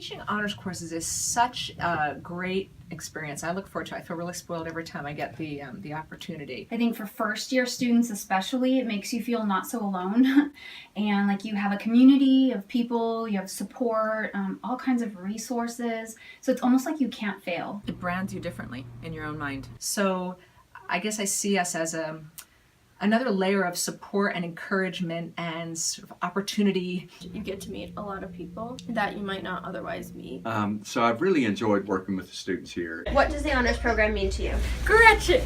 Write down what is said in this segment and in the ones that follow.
Teaching honors courses is such a great experience. I look forward to it. I feel really spoiled every time I get the opportunity. I think for first year students especially, it makes you feel not so alone and like you have a community of people, you have support, all kinds of resources. So it's almost like you can't fail. It brands you differently in your own mind. So I guess I see us as another layer of support and encouragement and sort of opportunity. You get to meet a lot of people that you might not otherwise meet. So I've really enjoyed working with the students here. What does the honors program mean to you? Gretchen!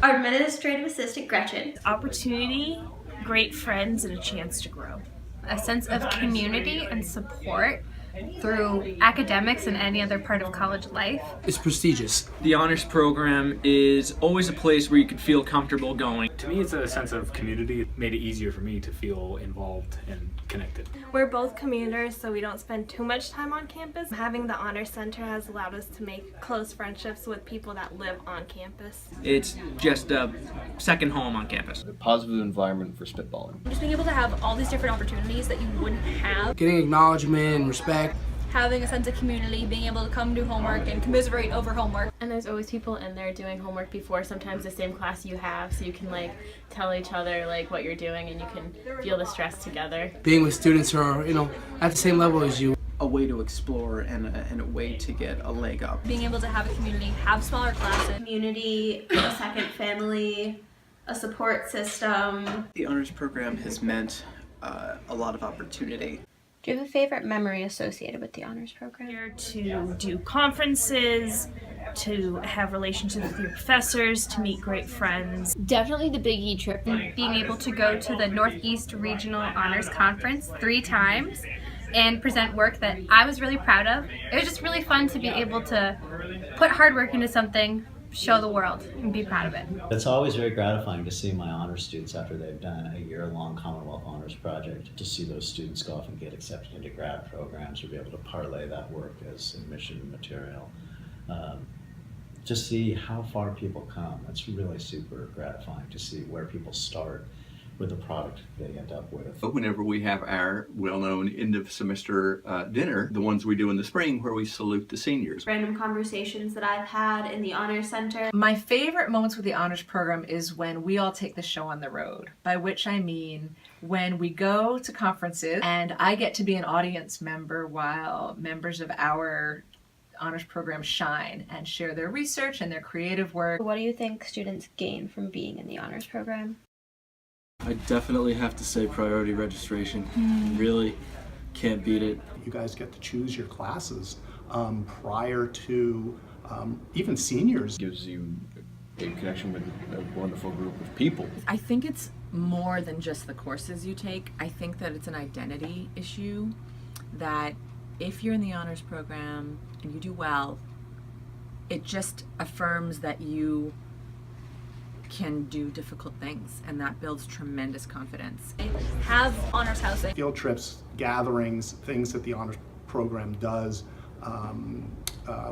Our administrative assistant, Gretchen. Opportunity, great friends, and a chance to grow. A sense of community and support through academics and any other part of college life. It's prestigious. The honors program is always a place where you could feel comfortable going. To me, it's a sense of community. It made it easier for me to feel involved and connected. We're both commuters, so we don't spend too much time on campus. Having the Honor Center has allowed us to make close friendships with people that live on campus. It's just a second home on campus. A positive environment for spitballing. Just being able to have all these different opportunities that you wouldn't have. Getting acknowledgement and respect. Having a sense of community, being able to come do homework and commiserate over homework. And there's always people in there doing homework before sometimes the same class you have, so you can like tell each other like what you're doing and you can feel the stress together. Being with students who are, at the same level as you. A way to explore and a way to get a leg up. Being able to have a community, have smaller classes. Community, a second family, a support system. The honors program has meant a lot of opportunity. Do you have a favorite memory associated with the honors program? Here to do conferences, to have relationships with your professors, to meet great friends. Definitely the Big E trip. Being able to go to the Northeast Regional Honors Conference 3 times and present work that I was really proud of. It was just really fun to be able to put hard work into something, show the world, and be proud of it. It's always very gratifying to see my honors students after they've done a year-long Commonwealth Honors Project, to see those students go off and get accepted into grad programs or be able to parlay that work as admission material. To see how far people come, it's really super gratifying to see where people start with the product they end up with. But whenever we have our well-known end of semester dinner, the ones we do in the spring where we salute the seniors. Random conversations that I've had in the Honors Center. My favorite moments with the honors program is when we all take the show on the road, by which I mean when we go to conferences and I get to be an audience member while members of our honors program shine and share their research and their creative work. What do you think students gain from being in the honors program? I definitely have to say priority registration. Really can't beat it. You guys get to choose your classes prior to even seniors. It gives you a connection with a wonderful group of people. I think it's more than just the courses you take. I think that it's an identity issue, that if you're in the honors program and you do well, it just affirms that you can do difficult things, and that builds tremendous confidence. Have honors housing. Field trips, gatherings, things that the honors program does,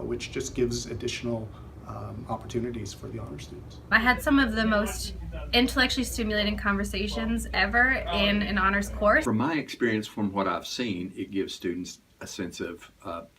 which just gives additional opportunities for the honor students. I had some of the most intellectually stimulating conversations ever in an honors course. From my experience, from what I've seen, it gives students a sense of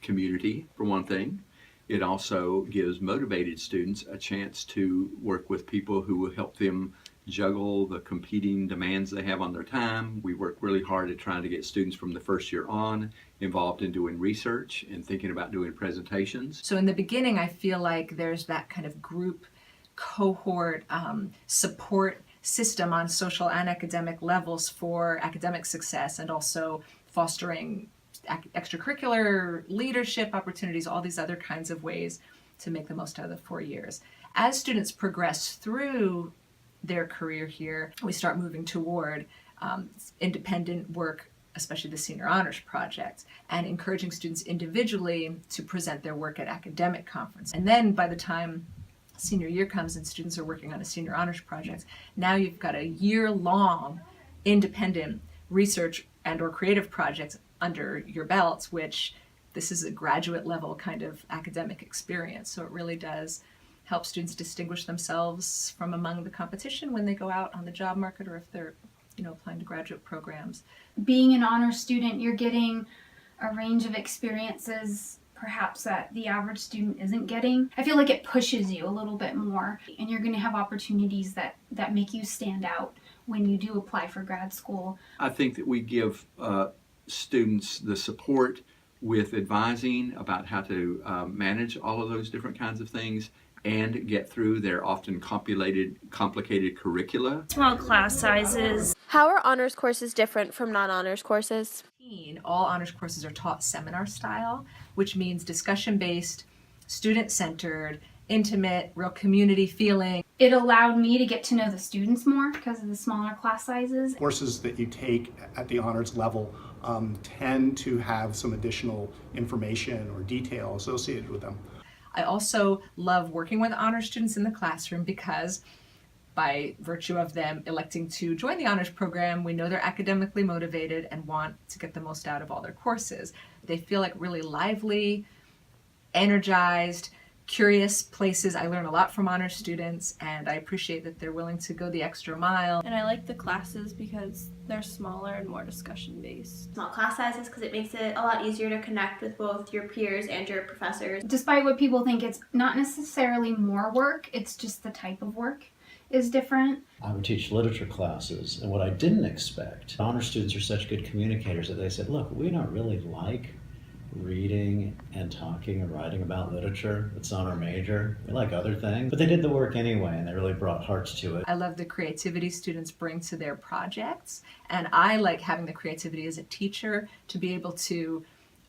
community, for one thing. It also gives motivated students a chance to work with people who will help them juggle the competing demands they have on their time. We work really hard at trying to get students from the first year on involved in doing research and thinking about doing presentations. So in the beginning, I feel like there's that kind of group, cohort, support system on social and academic levels for academic success, and also fostering extracurricular leadership opportunities, all these other kinds of ways to make the most out of the 4 years. As students progress through their career here, we start moving toward independent work, especially the senior honors project, and encouraging students individually to present their work at academic conference. And then by the time senior year comes and students are working on a senior honors project, now you've got a year-long independent research and or creative projects under your belts, which this is a graduate level kind of academic experience. So it really does help students distinguish themselves from among the competition when they go out on the job market, or if they're applying to graduate programs. Being an honors student, you're getting a range of experiences perhaps that the average student isn't getting. I feel like it pushes you a little bit more, and you're going to have opportunities that make you stand out when you do apply for grad school. I think that we give students the support with advising about how to manage all of those different kinds of things and get through their often complicated curricula. Small class sizes. How are honors courses different from non-honors courses? All honors courses are taught seminar style, which means discussion-based, student-centered, intimate, real community feeling. It allowed me to get to know the students more because of the smaller class sizes. Courses that you take at the honors level tend to have some additional information or detail associated with them. I also love working with honor students in the classroom because by virtue of them electing to join the honors program, we know they're academically motivated and want to get the most out of all their courses. They feel like really lively, energized, curious places. I learn a lot from honors students, and I appreciate that they're willing to go the extra mile. And I like the classes because they're smaller and more discussion based. Small class sizes because it makes it a lot easier to connect with both your peers and your professors. Despite what people think, it's not necessarily more work, it's just the type of work is different. I would teach literature classes, and what I didn't expect, honor students are such good communicators that they said, look, we don't really like reading and talking and writing about literature. It's not our major. We like other things. But they did the work anyway, and they really brought hearts to it. I love the creativity students bring to their projects, and I like having the creativity as a teacher to be able to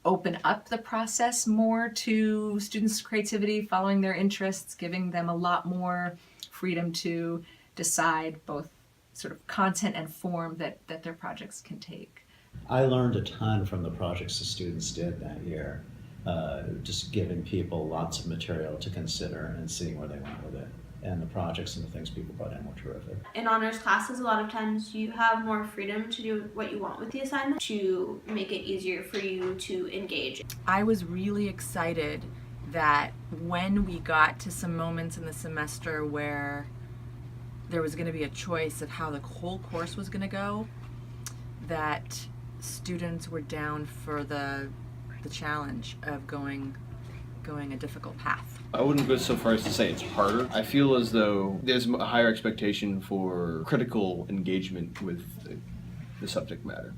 open up the process more to students' creativity, following their interests, giving them a lot more freedom to decide both sort of content and form that their projects can take. I learned a ton from the projects the students did that year, just giving people lots of material to consider and seeing where they went with it. And the projects and the things people brought in were terrific. In honors classes, a lot of times you have more freedom to do what you want with the assignment to make it easier for you to engage. I was really excited that when we got to some moments in the semester where there was going to be a choice of how the whole course was going to go, that students were down for the challenge of going a difficult path. I wouldn't go so far as to say it's harder. I feel as though there's a higher expectation for critical engagement with the subject matter.